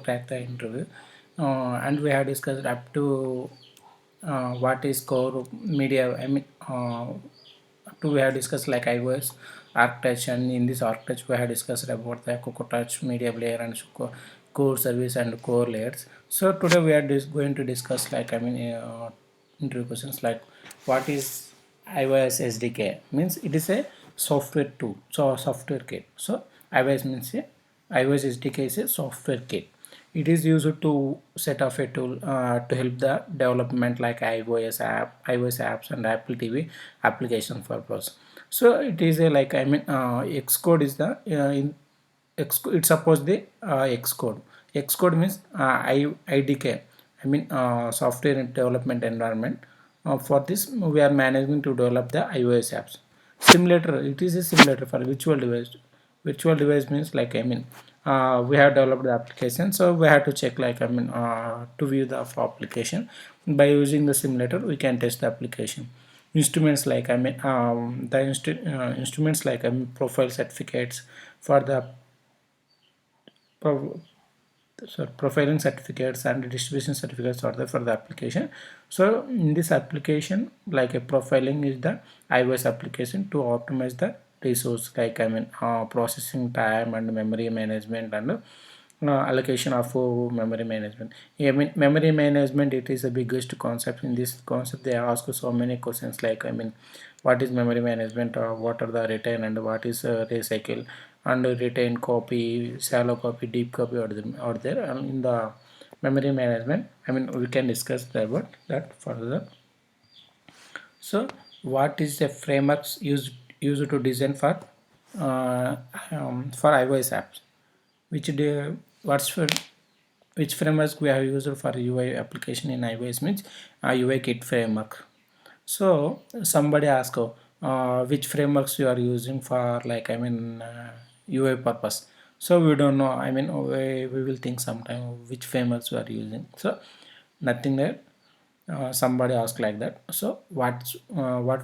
crack the interview, and we have discussed up to what is core media. Up to we have discussed like iOS architecture, and in this architecture we have discussed about the Cocoa Touch media layer and core service and core layers. So today we are going to discuss like interview questions like what is iOS SDK means. It is a software tool, so software kit. So iOS means a iOS SDK is a software kit. It is used to set up a tool to help the development like iOS apps and Apple TV application purpose. So it is a like Xcode is the it suppose the Xcode. Xcode means IDK. Software development environment. For this, we are managing to develop the iOS apps. Simulator. It is a simulator for virtual device. Virtual device means like we have developed the application, so we have to check like to view the application. By using the simulator we can test the application. Instruments like instruments like profile certificates for the pro- profiling certificates and distribution certificates are there for the application. So in this application, like a profiling is the iOS application to optimize the resource like processing time and memory management and allocation of memory management. Memory management, it is the biggest concept. In this concept they ask so many questions like what is memory management, or what are the retain and what is recycle, and retain copy, shallow copy, deep copy are there in the memory management. We can discuss about that further. So what is the frameworks used to design for iOS apps? Which do what's for which frameworks we have used for UI application in iOS means UI kit framework. So somebody ask which frameworks you are using for like UI purpose. So we don't know. We will think sometime which frameworks we are using. So nothing there. Somebody asked like that. So what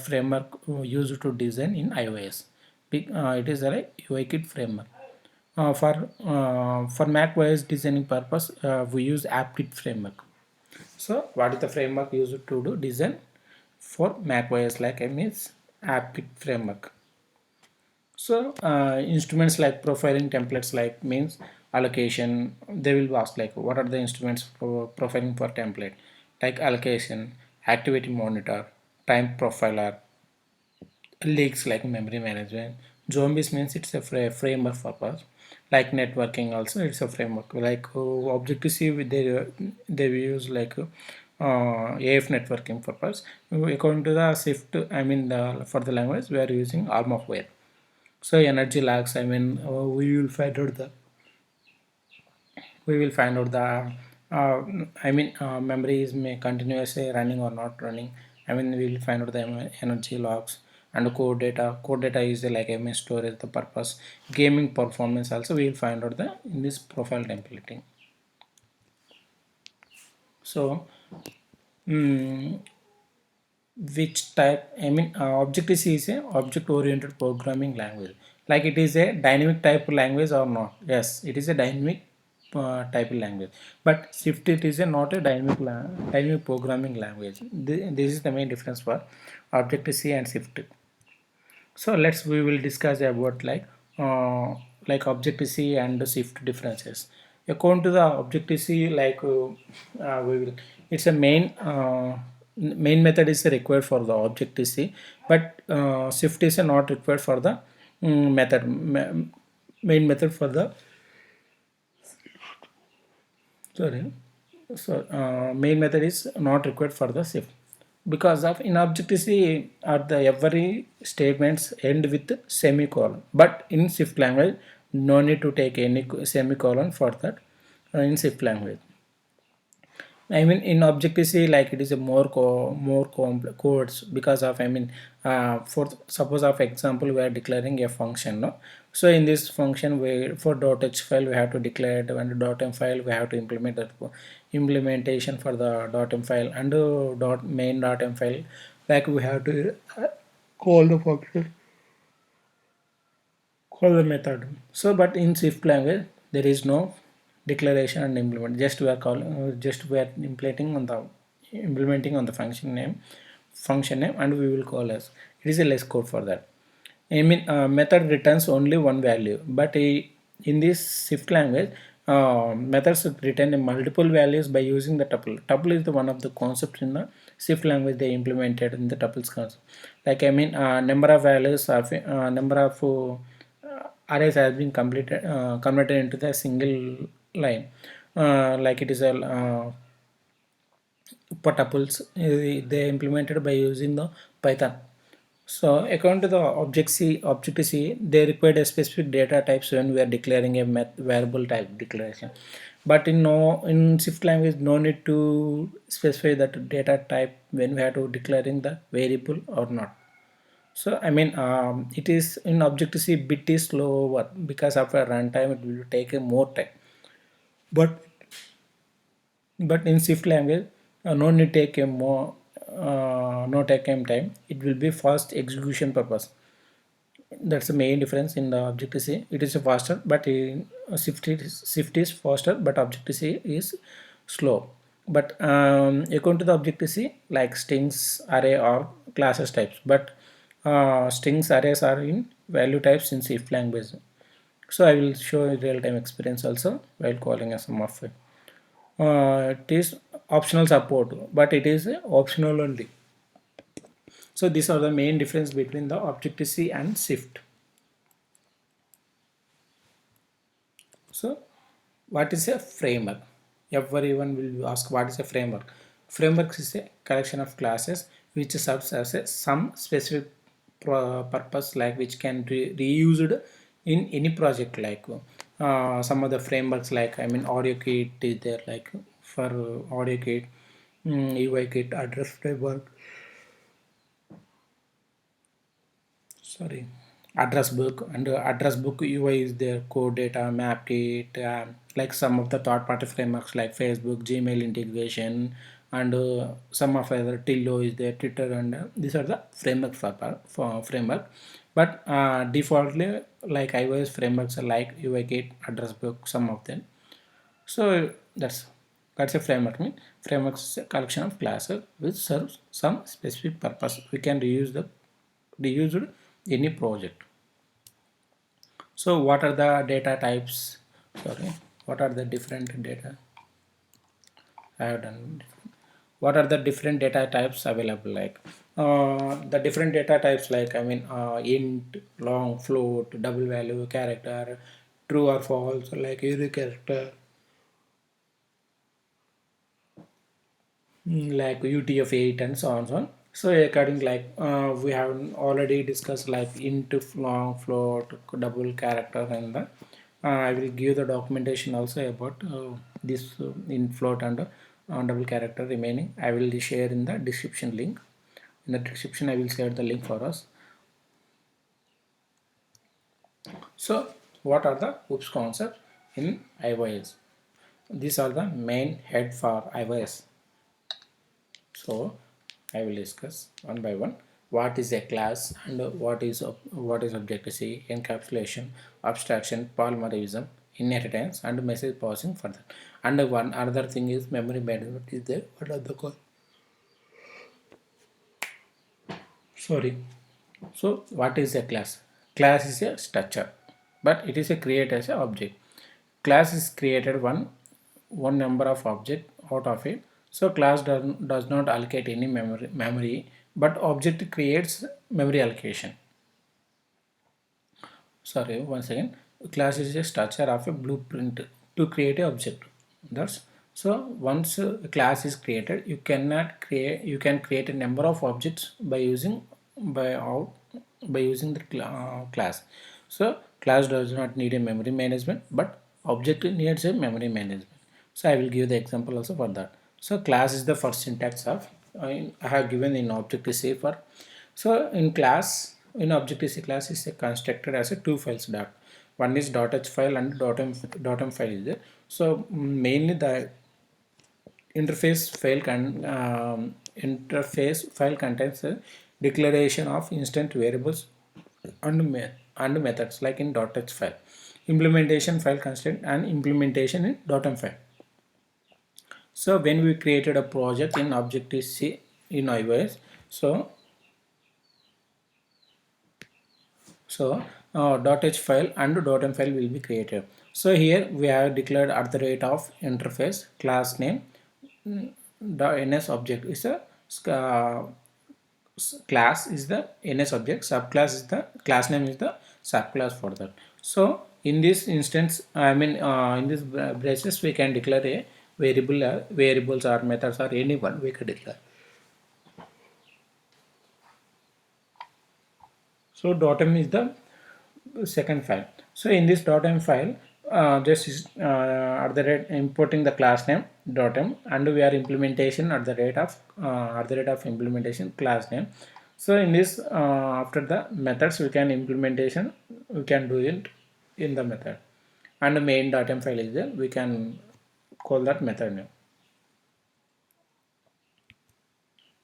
framework used to design in iOS? It is a UIKit framework. For Mac OS designing purpose, we use AppKit framework. So what is the framework used to do design for Mac OS? Like I means AppKit framework. So instruments like profiling templates like means allocation. They will ask like what are the instruments for profiling for template, like allocation, activity monitor, time profiler, leaks like memory management. Zombies means it's a framework purpose. Like networking also it's a framework. Like Objective C they will use like AF networking purpose. According to the Swift, for the language we are using Armaware. So energy lags, we will find out the memory is may continuously running or not running. We will find out the energy logs and code data is like storage the purpose. Gaming performance also we will find out the in this profile templating. So mm, which type Objective C is a object oriented programming language. Like it is a dynamic type language or not? Yes, it is a dynamic type language, but Swift it is a not a dynamic programming language. This is the main difference for Objective C and Swift. So we will discuss about like Objective C and Swift differences. According to the Objective C, we will it's a main method is required for the Objective C, but Swift is not required for the main method for the sorry. So main method is not required for the Swift because of in Objective C at the every statements end with semicolon, but in Swift language no need to take any semicolon for that in Swift language. In Objective C, like it is a more complex codes because of for suppose of example we are declaring a function, no. So in this function we for .h file we have to declare it, and .m file we have to implement that implementation for the .m file, and main .m file like we have to call the function, call the method. So but in Swift language there is no declaration and implement. Just we are calling, just we are implementing on the function name, and we will call as it is a less code for that. I mean, method returns only one value, but in this Swift language, methods return multiple values by using the tuple. Tuple is the one of the concepts in the Swift language they implemented in the tuples concept. Like I mean, number of values of number of arrays has been converted into the single line. Like it is a tuples they implemented by using the Python. So according to the Objective-C, they required a specific data types when we are declaring a variable type declaration. But in Swift language, no need to specify that data type when we have to declaring the variable or not. So I mean, it is in Objective-C bit is slower because after runtime it will take a more time. But in Swift language, no need take a more no take time. It will be fast execution purpose. That's the main difference in the Objective-C. It is faster, but in Swift is faster, but Objective-C is slow. But according to the Objective-C, like strings, array, or classes types, but strings arrays are in value types in Swift language. So I will show real-time experience also while calling a sum of it. It is optional support, but it is optional only. So these are the main difference between the Objective-C and Swift. So what is a framework? Everyone will ask what is a framework. Framework is a collection of classes which serves as some specific purpose, like which can be reused in any project. Like some of the frameworks, like I mean AudioKit is there, like for AudioKit, UIKit, address framework, sorry, address book, and address book UI is there, code data, map kit, like some of the third party frameworks like Facebook, Gmail integration, and some of other Tillo is there, Twitter, and these are the framework for framework. But defaultly, like iOS frameworks are like UIKit, address book, some of them. So that's a framework. Mean framework is a collection of classes which serves some specific purpose. We can reuse any project. So what are the data types? Sorry, what are the different data? I have done. What are the different data types available? Like the different data types, like I mean, int, long, float, double value, character, true or false, like unique character, like UTF-8 and so on so on. So according, like we have already discussed, like int, long, float, double character, and the I will give the documentation also about this in float and double character remaining. I will share in the description link. In the description I will share the link for us. So what are the OOPS concepts in iOS? These are the main head for iOS. So I will discuss one by one. What is a class, and what is Objective-C, encapsulation, abstraction, polymorphism, inheritance, and message passing for that. And one other thing is memory management is there. What are the sorry. So what is a class? Class is a structure, but it is a created as an object. Class is created one number of object out of it. So class does not allocate any memory, but object creates memory allocation. Sorry, once again, class is a structure of a blueprint to create a object. That's so once a class is created, you can create a number of objects by using by out by using the class. So class does not need a memory management, but object needs a memory management. So I will give the example also for that. So class is the first syntax of I have given in Objective-C for. So in Objective-C class is constructed as a two files dot. One is .h file and .m file is there. So mainly the interface file contains a declaration of instant variables and methods like in .h file. implementation file constraint and implementation in .m file. So when we created a project in Objective-C in iOS, so .h file and .m file will be created. So here we have declared at the rate of interface class name. The NS object is a class is the NS object, subclass is the class name is the subclass for that. So in this instance, I mean in this braces we can declare a variable, variables or methods or anyone we can declare. So .m is the second file. So in this .m file, just at the rate importing the class name .m, and we are implementation at the rate of implementation class name. So in this after the methods we can implementation, we can do it in the method, and the main .m file is there, we can call that method name.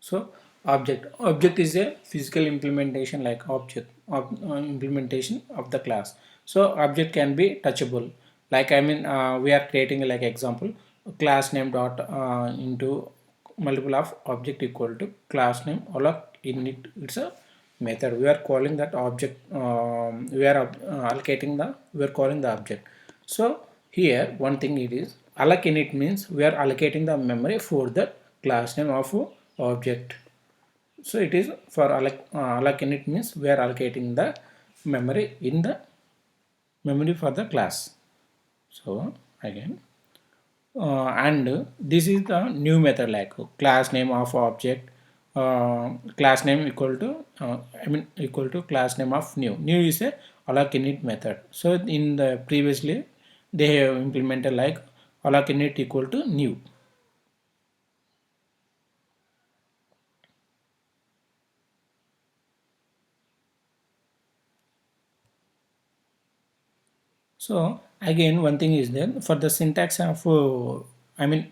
So object is a physical implementation, like implementation of the class. So object can be touchable, like I mean we are creating like example class name dot into multiple of object equal to class name alloc init. It's a method we are calling that object, we are allocating the, we are calling the object. So here one thing it is alloc init means we are allocating the memory for the class name of object. So it is for alloc init means we are allocating the memory in the memory for the class. So again and this is the new method, like class name of object, class name equal to I mean equal to class name of new is a alloc init method. So in the previously they have implemented like alloc init equal to new. So again one thing is there for the syntax of I mean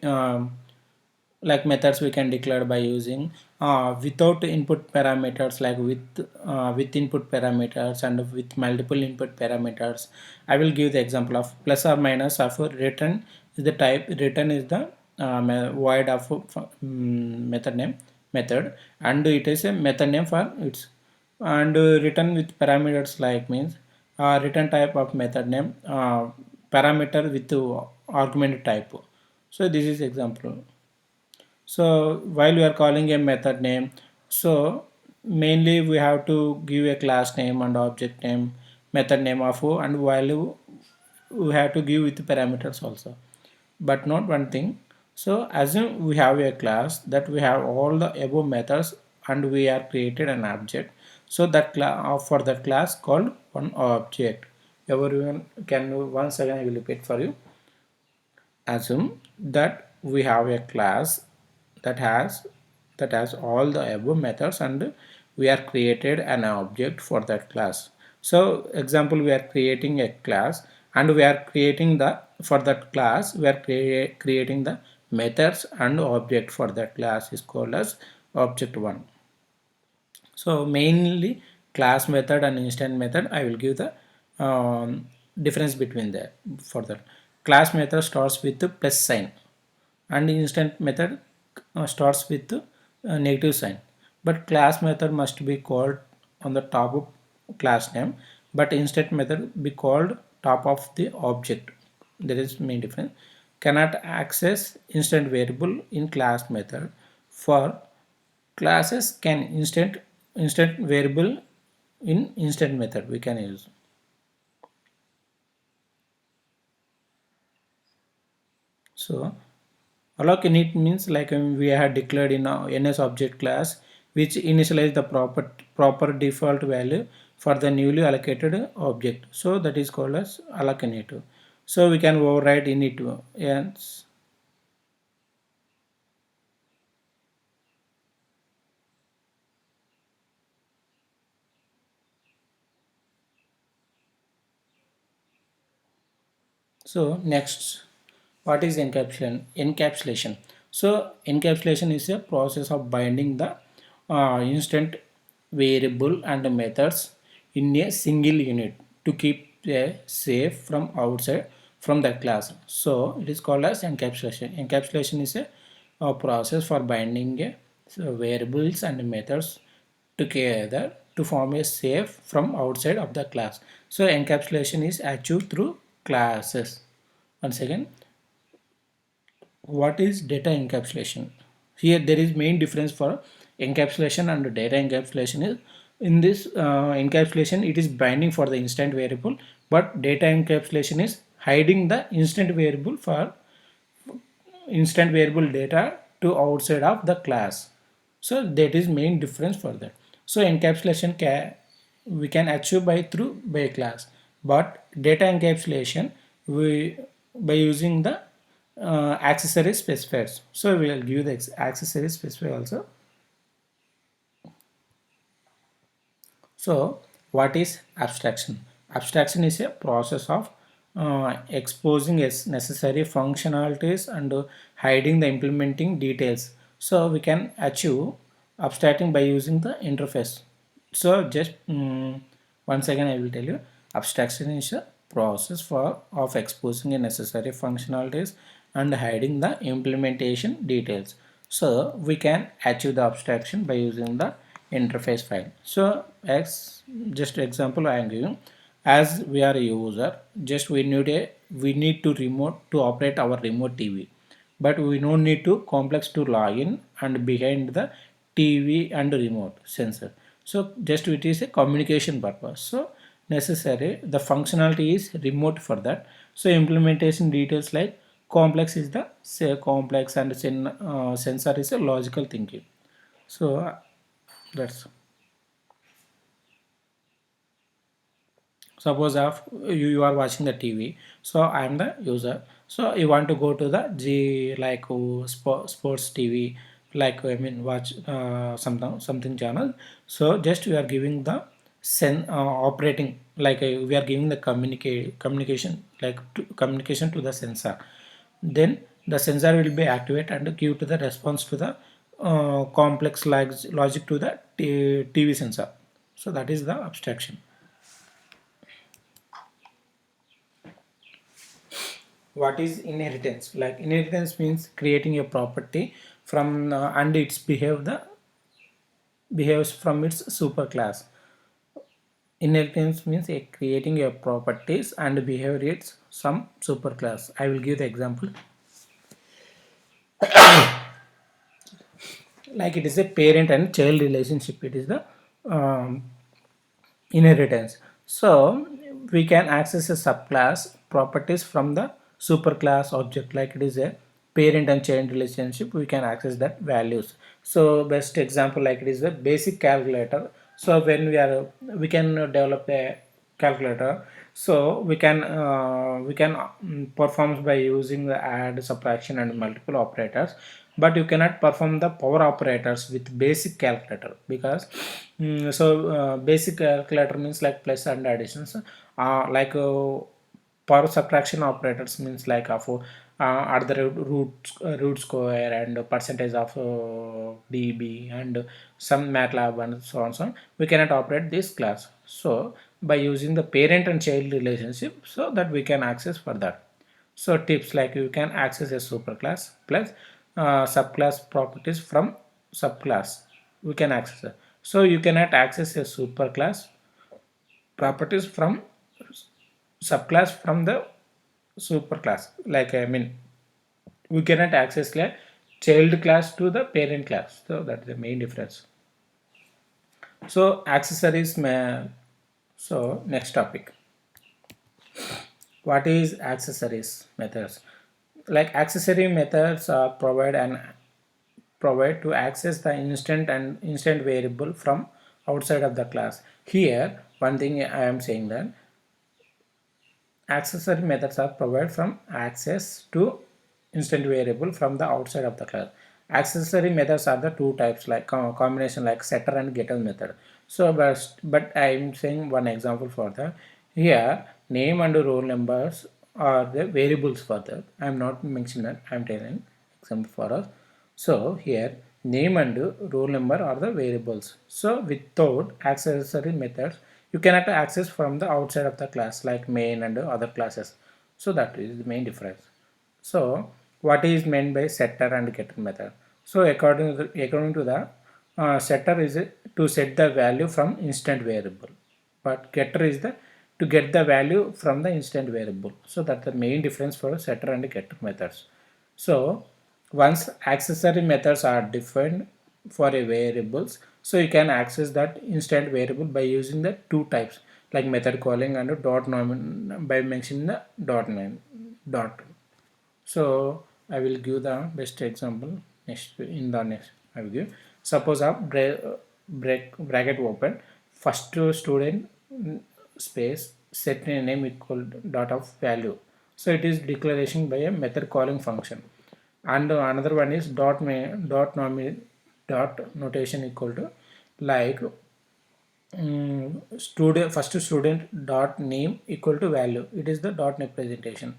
like methods we can declare by using without input parameters, like with input parameters and with multiple input parameters. I will give the example of plus or minus of return is the type, return is the void of method name method, and it is a method name for its, and return with parameters like means return type of method name, parameter with argument type. So this is example. So while we are calling a method name, so mainly we have to give a class name and object name, method name of o, and value we have to give with parameters also, but not one thing. So assume we have a class that we have all the above methods and we are created an object. So that for that class called one object. Everyone can, once again I will repeat for you. Assume that we have a class that has all the above methods and we are created an object for that class. So example, we are creating a class and we are creating the, for that class we are creating the methods and object for that class is called as object 1. So mainly class method and instant method I will give the difference between that. For that class method starts with the plus sign and instant method starts with negative sign, but class method must be called on the top of class name, but instant method be called top of the object. There is main difference. Cannot access instant variable in class method. For classes can instant variable in instant method we can use. So alloc init means like we have declared in our NS object class which initialize the proper default value for the newly allocated object. So that is called as alloc init. So we can override init. Yes. So next, what is encapsulation? Encapsulation. So encapsulation is a process of binding the instant variable and methods in a single unit to keep a safe from outside from the class. So it is called as encapsulation. Encapsulation is a process for binding variables and methods together to form a safe from outside of the class. So encapsulation is achieved through classes. Once again, what is data encapsulation? Here there is main difference for encapsulation and data encapsulation is in this encapsulation it is binding for the instant variable, but data encapsulation is hiding the instant variable for instant variable data to outside of the class. So that is main difference for that. So encapsulation we can achieve by class, but data encapsulation we by using the accessory specifiers. So we will give the accessory specifier also. So what is abstraction? Abstraction is a process of exposing its necessary functionalities and hiding the implementing details. So we can achieve abstracting by using the interface. So just once again I will tell you, abstraction is a process for of exposing a necessary functionalities and hiding the implementation details. So we can achieve the abstraction by using the interface file. So as just example I am giving, as we are a user, just we need to remote to operate our remote TV, but we don't need to complex to login and behind the TV and remote sensor. So just it is a communication purpose. So necessary the functionality is remote for that. So implementation details like complex is the say complex and sensor is a logical thinking. So that's suppose of you are watching the TV, so I am the user, so you want to go to the G like sports TV, like I mean watch something channel. So just we are giving the operating like we are giving the communication like communication to the sensor, then the sensor will be activated and give to the response to the complex logic to the TV sensor. So that is the abstraction. What is inheritance? Like inheritance means creating a property from and its behaves from its superclass. Inheritance means creating a properties and behavior its some superclass. I will give the example. Like it is a parent and child relationship, it is the um, inheritance. So we can access a subclass properties from the superclass object, like it is a parent and child relationship, we can access that values. So best example like it is a basic calculator. So when we can develop a calculator, so we can perform by using the add, subtraction and multiple operators, but you cannot perform the power operators with basic calculator because basic calculator means like plus and additions, like power subtraction operators means like of at the root square and percentage of dB and some MATLAB and so on, so on. We cannot operate this class. So by using the parent and child relationship, so that we can access for that. So tips like you can access a superclass plus subclass properties from subclass we can access it. So you cannot access a superclass properties from subclass from the superclass. Like I mean, we cannot access like child class to the parent class. So that's the main difference. So accessories may. So next topic. What is accessories methods? Like accessory methods provide to access the instant variable from outside of the class. Here one thing I am saying that accessory methods are provided from access to instant variable from the outside of the class. Accessory methods are the two types like combination like setter and getter method. So but I am saying one example for that. Here name and roll numbers are the variables for that. I am not mentioning that, I am telling example for us. So here name and roll number are the variables. So without accessory methods You cannot access from the outside of the class like main and other classes. So that is the main difference. So what is meant by setter and getter method? So according to the setter is to set the value from instant variable, but getter is the to get the value from the instant variable. So that's the main difference for setter and getter methods. So once accessory methods are defined for a variables, so you can access that instant variable by using the two types like method calling and dot by mentioning the dot name dot. So I will give the best example next in the next. I will give. Suppose a bracket open, first student space set a name equal dot of value. So it is declaration by a method calling function, and another one is dot notation equal to like student first student dot name equal to value. It is the dot representation.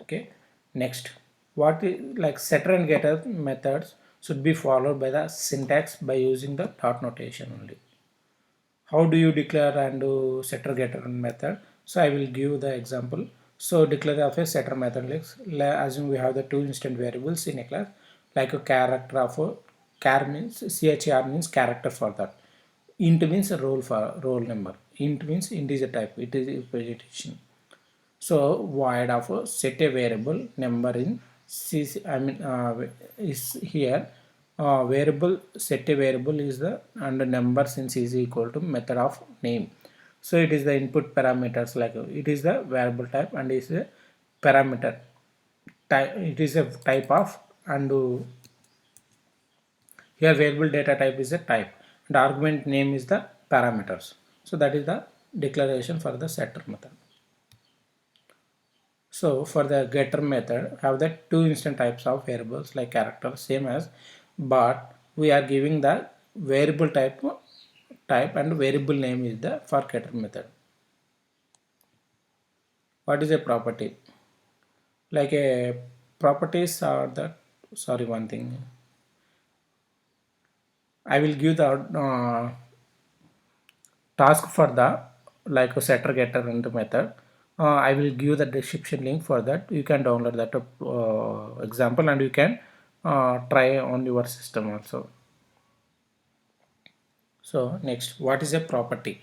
Okay, next, what is like setter and getter methods should be followed by the syntax by using the dot notation only. How do you declare and do setter getter method? So I will give the example. So declare of a setter method, like assume we have the two instant variables in a class, like a character of a char means char means character for that, int means a roll number, int means integer type, it is representation. So void of set a variable number in C, I mean is here. Variable set a variable is the and number since is equal to method of name. So it is the input parameters, like it is the variable type and is a parameter type. It is a type of, and here variable data type is a type and argument name is the parameters. So that is the declaration for the setter method. So for the getter method, have the two instant types of variables like character same as, but we are giving the variable type and variable name is the for getter method. What is a property? Like a properties are the, sorry, one thing. I will give the task for the like a setter getter into method. I will give the description link for that. You can download that example and you can try on your system also. So next, what is a property?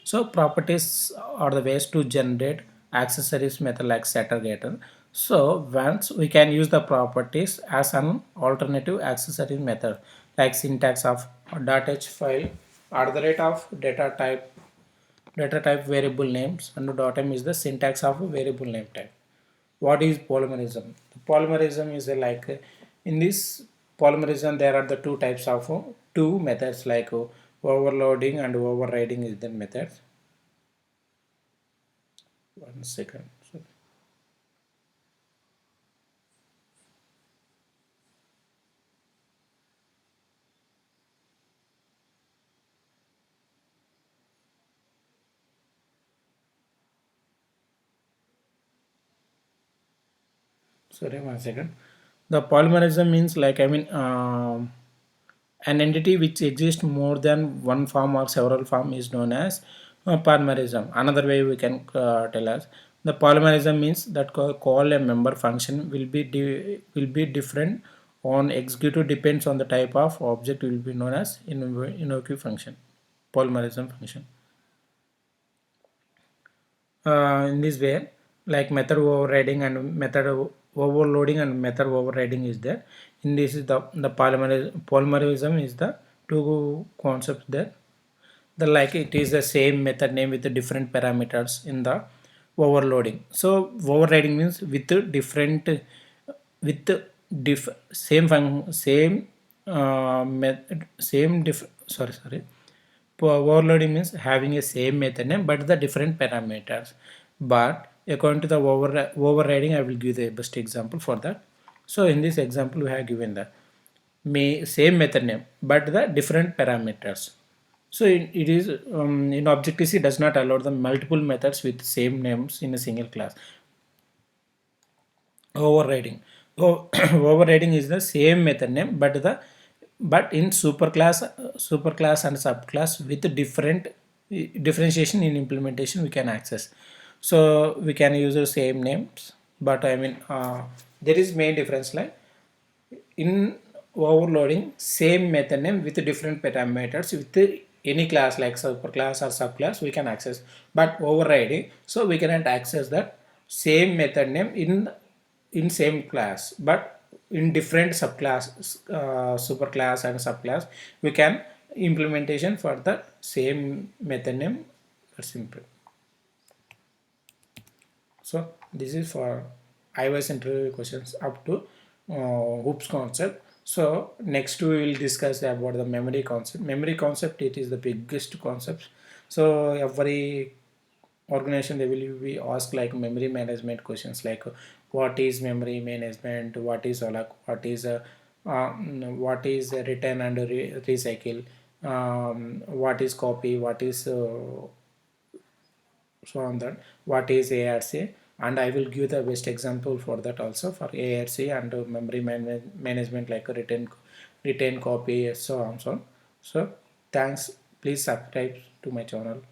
So properties are the ways to generate accessories method like setter getter. So once we can use the properties as an alternative accessory method like syntax of .h file at the rate of data type variable names, and .m is the syntax of a variable name type. What is polymerism? The polymerism is in this polymerism there are the two types of two methods like overloading and overriding is the methods. One second. Sorry, one second. The polymerism means an entity which exists more than one form or several form is known as polymerism. Another way we can tell us the polymerism means that call a member function will be different on executive depends on the type of object will be known as invoke function, polymerism function. In this way, like method overriding and method overloading and method overriding is there. In this is the polymerism is the two concepts there. The like it is the same method name with the different parameters in the overloading. So overriding means with different with same method same sorry. Overloading means having a same method name but the different parameters. But according to the overriding, I will give the best example for that. So in this example, we have given the same method name but the different parameters. So it is in Objective-C does not allow the multiple methods with same names in a single class. Overriding. Overriding is the same method name but in superclass and subclass with different differentiation in implementation we can access. So we can use the same names, but I mean there is main difference like in overloading same method name with different parameters with any class like superclass or subclass we can access, but overriding so we cannot access that same method name in same class but in different subclass, superclass and subclass we can implementation for the same method name for simple. So this is for iOS interview questions up to hoops concept. So next we will discuss about the memory concept. Memory concept, it is the biggest concept. So every organization they will be asked like memory management questions like what is memory management, what is return and recycle, what is copy, what is so on that, what is ARC, and I will give the best example for that also for ARC and memory management like a written copy, so on so on. So thanks, please subscribe to my channel.